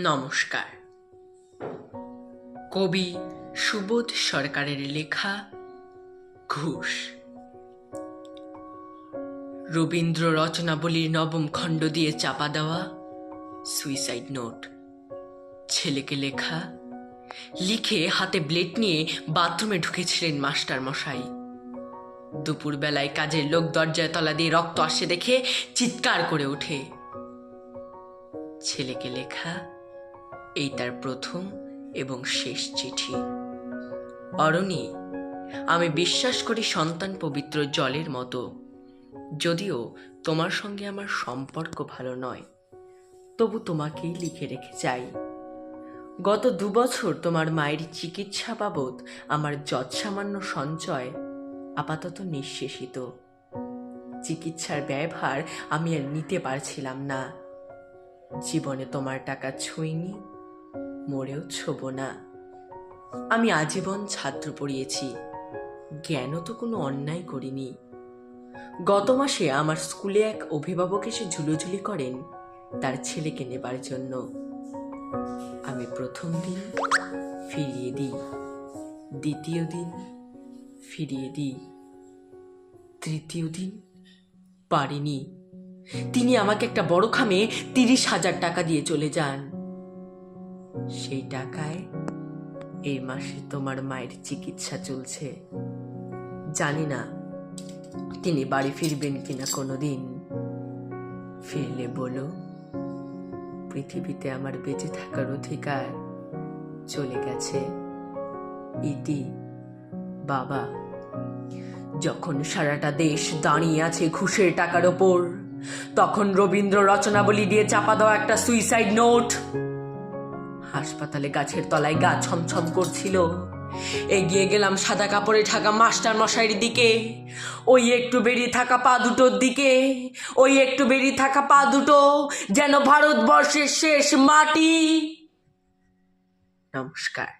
নমস্কার। কবি সুবোধ সরকারের লেখা ঘুষ। রবীন্দ্র রচনাবলীর নবম খণ্ড দিয়ে চাপা দেওয়া সুইসাইড নোট। ছেলেকে লেখা, লিখে হাতে ব্লেড নিয়ে বাথরুমে ঢুকেছিলেন মাস্টার মশাই। দুপুরবেলায় কাজের লোক দরজায় তলা দিয়ে রক্ত আসছে দেখে চিৎকার করে ওঠে। ছেলেকে লেখা এই তার প্রথম এবং শেষ চিঠি। অরণি, আমি বিশ্বাস করি সন্তান পবিত্র জলের মতো। যদিও তোমার সঙ্গে আমার সম্পর্ক ভালো নয়, তবু তোমাকেই লিখে রেখে যাই। গত 2 বছর তোমার মায়ের চিকিৎসা বাবদ আমার যৎসামান্য সঞ্চয় আপাতত নিঃশেষিত। চিকিৎসার ব্যয়ভার আমি আর নিতে পারছিলাম না। জীবনে তোমার টাকা ছুঁইনি, মরেও ছোব না। আমি আজীবন ছাত্র পড়িয়েছি, জ্ঞানও তো কোনো অন্যায় করিনি। গত মাসে আমার স্কুলে এক অভিভাবক এসে ঝুলোঝুলি করেন তার ছেলেকে নেবার জন্য। আমি প্রথম দিন ফিরিয়ে দিই, দ্বিতীয় দিন ফিরিয়ে দিই, তৃতীয় দিন পারিনি। তিনি আমাকে একটা বড় খামে 30,000 টাকা দিয়ে চলে যান। সেই টাকায় এই মাসে তোমার মায়ের চিকিৎসা চলছে। জানি না তিনি বাড়ি ফিরবেন কিনা কোনোদিন। ফিরলে বলো, পৃথিবীতে আমার বেঁচে থাকার অধিকার চলে গেছে। ইতি, বাবা। যখন সারাটা দেশ দাঁড়িয়ে আছে ঘুষের টাকার ওপর, তখন রবীন্দ্র রচনাবলী দিয়ে চাপা দেওয়া একটা সুইসাইড নোট। হাসপাতালে গাছের তলায় গা ছমছম করছিল। এগিয়ে গেলাম সাদা কাপড়ে ঢাকা মাস্টার মশাইয়ের দিকে। ওই একটু বেরিয়ে থাকা পা দুটোর দিকে, ওই একটু বেরিয়ে থাকা পা দুটো যেন ভারতবর্ষের শেষ মাটি। নমস্কার।